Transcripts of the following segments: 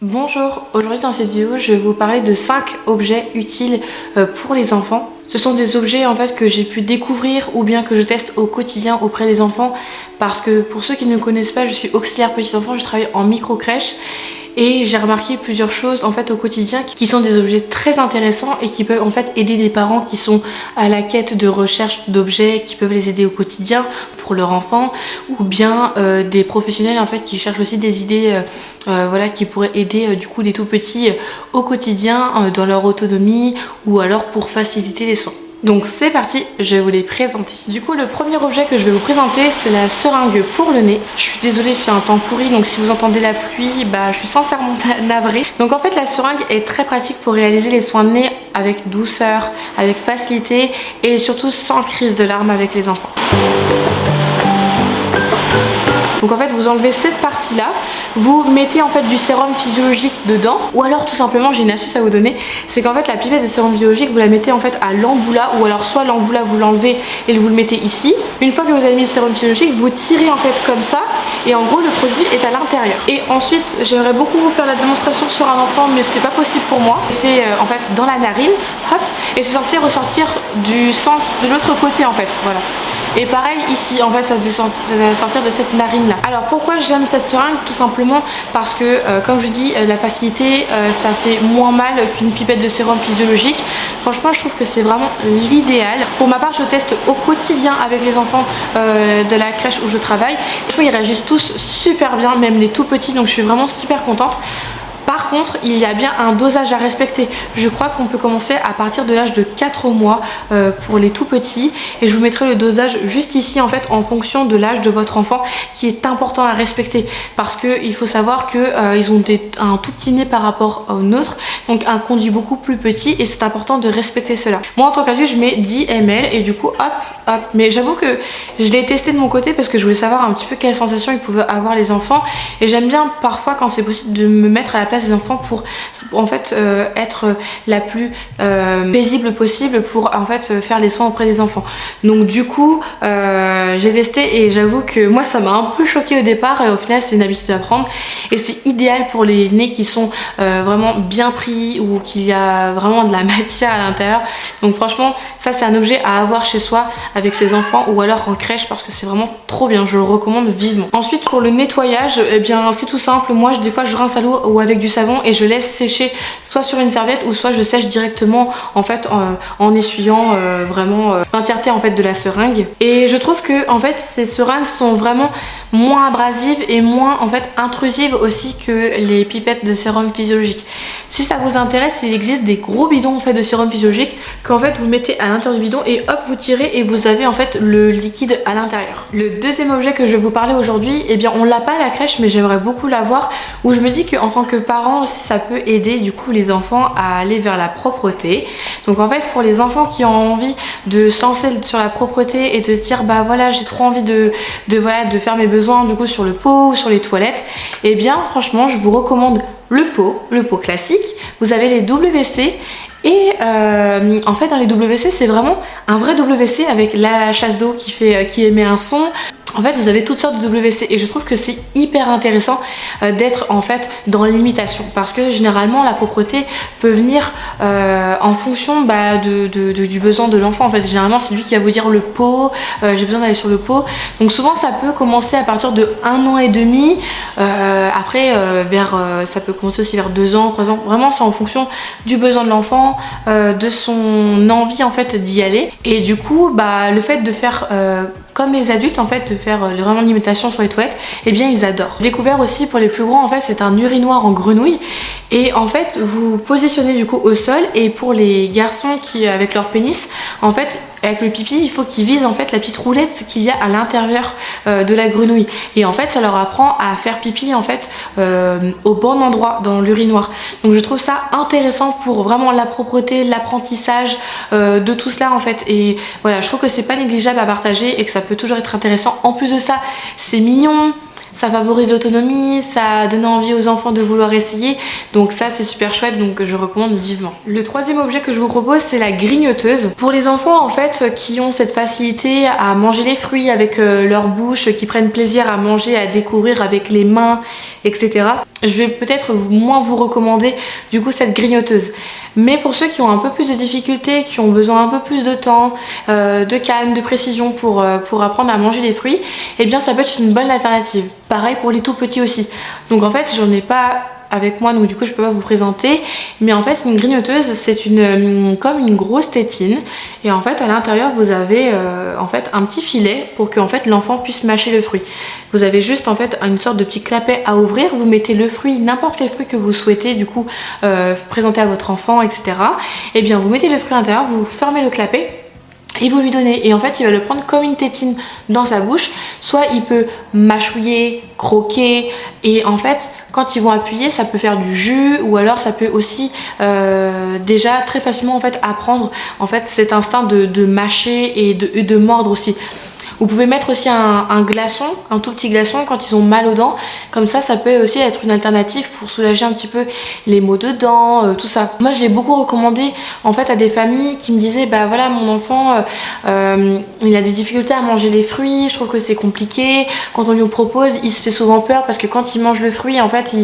Bonjour, aujourd'hui dans cette vidéo je vais vous parler de 5 objets utiles pour les enfants. Ce sont des objets en fait que j'ai pu découvrir ou bien que je teste au quotidien auprès des enfants parce que pour ceux qui ne me connaissent pas, je suis auxiliaire petits enfants, je travaille en micro crèche. Et j'ai remarqué plusieurs choses en fait au quotidien qui sont des objets très intéressants et qui peuvent en fait aider des parents qui sont à la quête de recherche d'objets qui peuvent les aider au quotidien pour leur enfant, ou bien des professionnels en fait qui cherchent aussi des idées voilà, qui pourraient aider du coup les tout petits au quotidien dans leur autonomie ou alors pour faciliter les soins. Donc c'est parti, je vais vous les présenter. Du coup le premier objet que je vais vous présenter c'est la seringue pour le nez. Je suis désolée, il fait un temps pourri, donc si vous entendez la pluie, je suis sincèrement navrée. Donc en fait la seringue est très pratique pour réaliser les soins de nez avec douceur, avec facilité et surtout sans crise de larmes avec les enfants. Donc en fait vous enlevez cette partie là, vous mettez en fait du sérum physiologique dedans, ou alors tout simplement j'ai une astuce à vous donner, c'est qu'en fait la pipette de sérum physiologique vous la mettez en fait à l'emboula, ou alors soit l'emboula vous l'enlevez et vous le mettez ici. Une fois que vous avez mis le sérum physiologique, vous tirez en fait comme ça et en gros le produit est à l'intérieur. Et ensuite j'aimerais beaucoup vous faire la démonstration sur un enfant mais c'est pas possible pour moi. Mettez en fait dans la narine, hop, et c'est censé ressortir du sens de l'autre côté en fait, voilà. Et pareil ici, en fait ça doit sortir de cette narine là. Alors pourquoi j'aime cette seringue? Tout simplement parce que comme je vous dis, la facilité ça fait moins mal qu'une pipette de sérum physiologique. Franchement je trouve que c'est vraiment l'idéal. Pour ma part je teste au quotidien avec les enfants de la crèche où je travaille. Je trouve qu'ils réagissent tous super bien, même les tout petits, donc je suis vraiment super contente. Par contre, il y a bien un dosage à respecter. Je crois qu'on peut commencer à partir de l'âge de 4 mois pour les tout petits. Et je vous mettrai le dosage juste ici en fait en fonction de l'âge de votre enfant qui est important à respecter. Parce qu'il faut savoir qu'ils ont un tout petit nez par rapport au nôtre. Donc un conduit beaucoup plus petit et c'est important de respecter cela. Moi en tant qu'adulte je mets 10 ml et du coup hop hop. Mais j'avoue que je l'ai testé de mon côté parce que je voulais savoir un petit peu quelles sensations ils pouvaient avoir les enfants. Et j'aime bien parfois quand c'est possible de me mettre à la place des enfants pour en fait être la plus paisible possible pour en fait faire les soins auprès des enfants. Donc du coup j'ai testé et j'avoue que moi ça m'a un peu choqué au départ et au final c'est une habitude à prendre et c'est idéal pour les nez qui sont vraiment bien pris ou qu'il y a vraiment de la matière à l'intérieur. Donc franchement ça c'est un objet à avoir chez soi avec ses enfants ou alors en crèche parce que c'est vraiment trop bien, je le recommande vivement. Ensuite pour le nettoyage, eh bien c'est tout simple, moi des fois je rince à l'eau ou avec du savon et je laisse sécher soit sur une serviette ou soit je sèche directement en fait en essuyant vraiment l'entièreté en fait de la seringue. Et je trouve que en fait ces seringues sont vraiment moins abrasives et moins en fait intrusives aussi que les pipettes de sérum physiologique. Si ça vous intéresse, il existe des gros bidons en fait de sérum physiologique qu'en fait vous mettez à l'intérieur du bidon et hop vous tirez et vous avez en fait le liquide à l'intérieur. Le deuxième objet que je vais vous parler aujourd'hui, eh bien on l'a pas à la crèche mais j'aimerais beaucoup l'avoir, où je me dis qu'en tant que parent aussi ça peut aider du coup les enfants à aller vers la propreté. Donc en fait pour les enfants qui ont envie de se lancer sur la propreté et de se dire bah voilà j'ai trop envie de faire mes besoins du coup sur le pot ou sur les toilettes, et bien franchement je vous recommande le pot classique. Vous avez les WC et en fait dans les WC c'est vraiment un vrai WC avec la chasse d'eau qui émet un son. En fait vous avez toutes sortes de WC et je trouve que c'est hyper intéressant d'être en fait dans l'imitation parce que généralement la propreté peut venir en fonction du besoin de l'enfant. En fait généralement c'est lui qui va vous dire le pot, j'ai besoin d'aller sur le pot. Donc souvent ça peut commencer à partir de 1 an et demi, après ça peut commencer aussi vers 2 ans, 3 ans. Vraiment c'est en fonction du besoin de l'enfant, de son envie en fait d'y aller. Et du coup le fait de faire comme les adultes en fait, de faire vraiment l'imitation sur les toilettes, eh bien ils adorent. J'ai découvert aussi pour les plus grands en fait c'est un urinoir en grenouille et en fait vous positionnez du coup au sol, et pour les garçons qui avec leur pénis en fait avec le pipi il faut qu'ils visent en fait la petite roulette qu'il y a à l'intérieur de la grenouille, et en fait ça leur apprend à faire pipi en fait au bon endroit dans l'urinoir. Donc je trouve ça intéressant pour vraiment la propreté, l'apprentissage de tout cela en fait, et voilà je trouve que c'est pas négligeable à partager et que ça peut toujours être intéressant. En plus de ça c'est mignon, ça favorise l'autonomie, ça donne envie aux enfants de vouloir essayer, donc ça c'est super chouette, donc je recommande vivement. Le troisième objet que je vous propose c'est la grignoteuse. Pour les enfants en fait qui ont cette facilité à manger les fruits avec leur bouche, qui prennent plaisir à manger, à découvrir avec les mains, etc. je vais peut-être moins vous recommander du coup cette grignoteuse. Mais pour ceux qui ont un peu plus de difficultés, qui ont besoin un peu plus de temps, de calme, de précision pour apprendre à manger les fruits, eh bien ça peut être une bonne alternative. Pareil pour les tout petits aussi. Donc en fait j'en ai pas avec moi, donc du coup je peux pas vous présenter, mais en fait une grignoteuse c'est comme une grosse tétine, et en fait à l'intérieur vous avez en fait un petit filet pour que en fait l'enfant puisse mâcher le fruit. Vous avez juste en fait une sorte de petit clapet à ouvrir, vous mettez le fruit, n'importe quel fruit que vous souhaitez du coup présenter à votre enfant, etc. Et bien vous mettez le fruit à l'intérieur, vous fermez le clapet et vous lui donnez, et en fait il va le prendre comme une tétine dans sa bouche. Soit il peut mâchouiller, croquer, et en fait quand ils vont appuyer ça peut faire du jus, ou alors ça peut aussi déjà très facilement en fait apprendre en fait cet instinct de mâcher et de mordre aussi. Vous pouvez mettre aussi un glaçon, un tout petit glaçon quand ils ont mal aux dents. Comme ça peut aussi être une alternative pour soulager un petit peu les maux de dents, tout ça. Moi, je l'ai beaucoup recommandé en fait à des familles qui me disaient bah voilà, mon enfant, il a des difficultés à manger les fruits, je trouve que c'est compliqué. Quand on lui propose, il se fait souvent peur parce que quand il mange le fruit, en fait,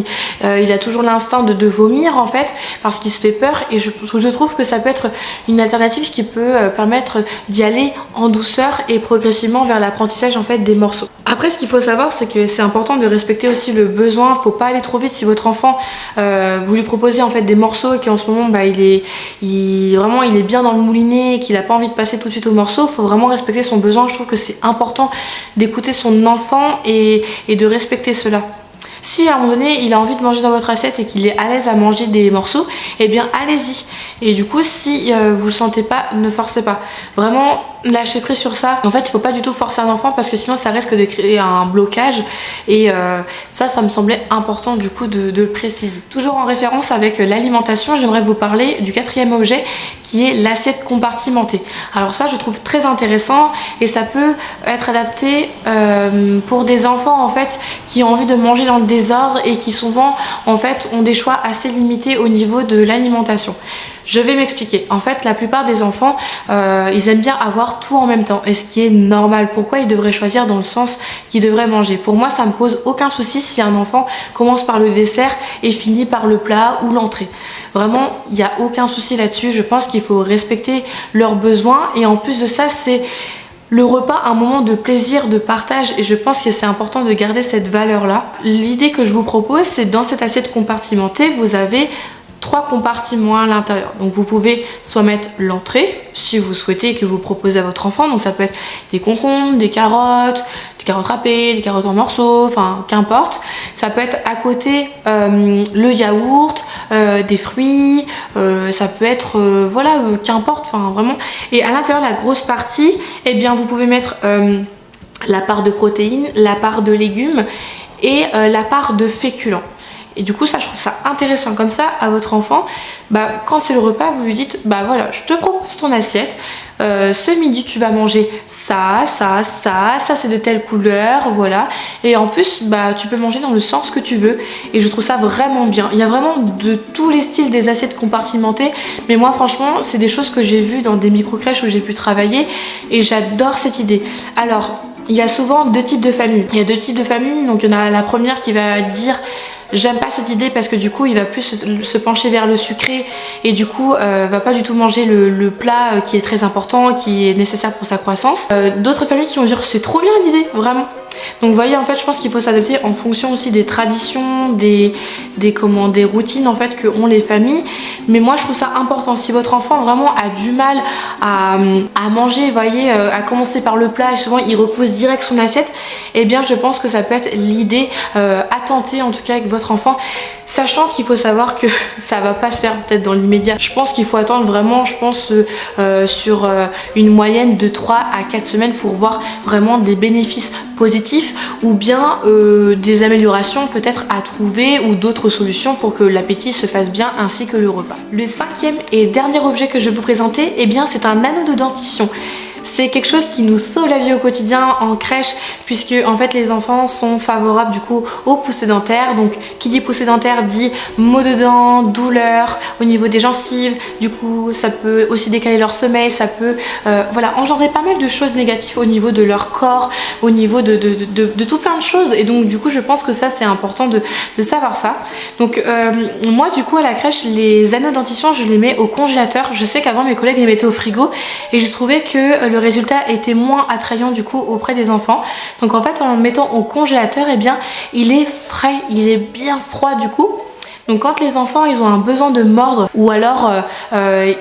il a toujours l'instinct de vomir en fait, parce qu'il se fait peur. Et je trouve que ça peut être une alternative qui peut permettre d'y aller en douceur et progressivement vers l'apprentissage en fait des morceaux. Après, ce qu'il faut savoir, c'est que c'est important de respecter aussi le besoin. Faut pas aller trop vite. Si votre enfant vous lui proposez en fait des morceaux et qu'en ce moment bah, il est bien dans le moulinet et qu'il a pas envie de passer tout de suite aux morceaux, faut vraiment respecter son besoin. Je trouve que c'est important d'écouter son enfant et de respecter cela. Si à un moment donné il a envie de manger dans votre assiette et qu'il est à l'aise à manger des morceaux, eh bien allez-y. Et du coup si vous le sentez pas, ne forcez pas. Vraiment lâchez prise sur ça. En fait il faut pas du tout forcer un enfant parce que sinon ça risque de créer un blocage, et ça me semblait important du coup de le préciser. Toujours en référence avec l'alimentation, j'aimerais vous parler du 4e objet qui est l'assiette compartimentée. Alors ça je trouve très intéressant, et ça peut être adapté pour des enfants en fait qui ont envie de manger dans le désordre et qui souvent en fait ont des choix assez limités au niveau de l'alimentation. Je vais m'expliquer. En fait, la plupart des enfants, ils aiment bien avoir tout en même temps, et ce qui est normal. Pourquoi ils devraient choisir dans le sens qu'ils devraient manger? Pour moi, ça me pose aucun souci si un enfant commence par le dessert et finit par le plat ou l'entrée. Vraiment, il n'y a aucun souci là-dessus. Je pense qu'il faut respecter leurs besoins, et en plus de ça, c'est le repas, un moment de plaisir, de partage, et je pense que c'est important de garder cette valeur-là. L'idée que je vous propose, c'est dans cette assiette compartimentée, vous avez 3 compartiments à l'intérieur. Donc vous pouvez soit mettre l'entrée, si vous souhaitez, que vous proposez à votre enfant. Donc ça peut être des concombres, des carottes râpées, des carottes en morceaux, enfin qu'importe. Ça peut être à côté le yaourt, des fruits, ça peut être voilà, qu'importe, enfin vraiment. Et à l'intérieur, la grosse partie, eh bien vous pouvez mettre la part de protéines, la part de légumes et la part de féculents. Et du coup ça, je trouve ça intéressant. Comme ça, à votre enfant, bah, quand c'est le repas, vous lui dites bah voilà, je te propose ton assiette, ce midi tu vas manger ça c'est de telle couleur, voilà, et en plus bah tu peux manger dans le sens que tu veux. Et je trouve ça vraiment bien. Il y a vraiment de tous les styles des assiettes compartimentées, mais moi franchement c'est des choses que j'ai vues dans des micro-crèches où j'ai pu travailler, et j'adore cette idée. Alors il y a souvent 2 types de familles. Il y a 2 types de familles. Donc il y en a la première qui va dire j'aime pas cette idée parce que du coup il va plus se pencher vers le sucré, et du coup va pas du tout manger le plat qui est très important, qui est nécessaire pour sa croissance. D'autres familles qui vont dire c'est trop bien l'idée, vraiment. Donc vous voyez, en fait je pense qu'il faut s'adapter en fonction aussi des traditions, des routines en fait que ont les familles. Mais moi je trouve ça important. Si votre enfant vraiment a du mal à manger, vous voyez, à commencer par le plat et souvent il repousse direct son assiette, eh bien je pense que ça peut être l'idée à tenter en tout cas avec votre enfant. Sachant qu'il faut savoir que ça va pas se faire peut-être dans l'immédiat. Je pense qu'il faut attendre vraiment, je pense sur une moyenne de 3 à 4 semaines pour voir vraiment des bénéfices positifs, ou bien des améliorations peut-être à trouver, ou d'autres solutions pour que l'appétit se fasse bien, ainsi que le repas. Le 5e et dernier objet que je vais vous présenter, eh bien c'est un anneau de dentition. C'est quelque chose qui nous sauve la vie au quotidien en crèche, puisque en fait les enfants sont favorables du coup aux poussées dentaires. Donc qui dit poussée dentaire dit maux de dents, douleur au niveau des gencives, du coup ça peut aussi décaler leur sommeil, ça peut voilà, engendrer pas mal de choses négatives au niveau de leur corps, au niveau de tout plein de choses. Et donc du coup je pense que ça c'est important de savoir ça. Donc moi du coup à la crèche, les anneaux dentition je les mets au congélateur. Je sais qu'avant mes collègues les mettaient au frigo et j'ai trouvé que le résultat était moins attrayant du coup auprès des enfants. Donc en fait en le mettant au congélateur, eh bien il est frais, il est bien froid du coup. Donc quand les enfants ils ont un besoin de mordre ou alors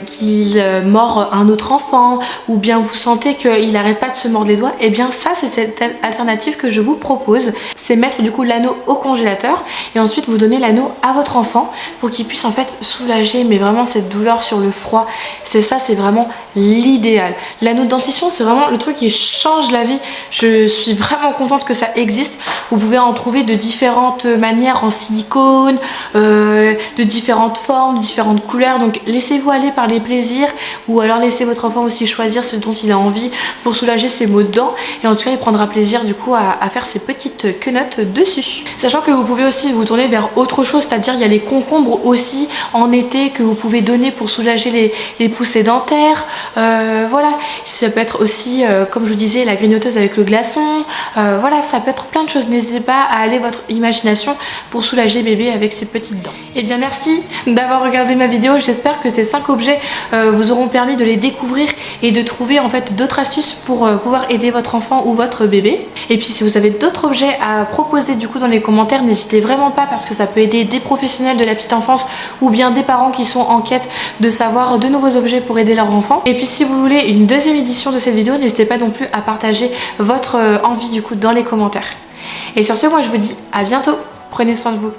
qu'ils mordent un autre enfant ou bien vous sentez qu'il n'arrête pas de se mordre les doigts, et bien ça c'est cette alternative que je vous propose. C'est mettre du coup l'anneau au congélateur et ensuite vous donner l'anneau à votre enfant pour qu'il puisse en fait soulager mais vraiment cette douleur sur le froid. C'est ça, c'est vraiment l'idéal. L'anneau de dentition c'est vraiment le truc qui change la vie. Je suis vraiment contente que ça existe. Vous pouvez en trouver de différentes manières, en silicone, de différentes formes, de différentes couleurs. Donc laissez-vous aller par les plaisirs ou alors laissez votre enfant aussi choisir ce dont il a envie pour soulager ses maux de dents. Et en tout cas il prendra plaisir du coup à faire ses petites quenottes dessus. Sachant que vous pouvez aussi vous tourner vers autre chose, c'est-à-dire il y a les concombres aussi en été que vous pouvez donner pour soulager les poussées dentaires. Voilà, ça peut être aussi comme je vous disais la grignoteuse avec le glaçon. Voilà, ça peut être plein de choses. N'hésitez pas à aller votre imagination pour soulager bébé avec ses petites dents. Et bien merci d'avoir regardé ma vidéo. J'espère que ces 5 objets vous auront permis de les découvrir et de trouver en fait d'autres astuces pour pouvoir aider votre enfant ou votre bébé. Et puis si vous avez d'autres objets à proposer du coup dans les commentaires, n'hésitez vraiment pas parce que ça peut aider des professionnels de la petite enfance ou bien des parents qui sont en quête de savoir de nouveaux objets pour aider leur enfant. Et puis si vous voulez une deuxième édition de cette vidéo, n'hésitez pas non plus à partager votre envie du coup dans les commentaires. Et sur ce, moi je vous dis à bientôt, prenez soin de vous.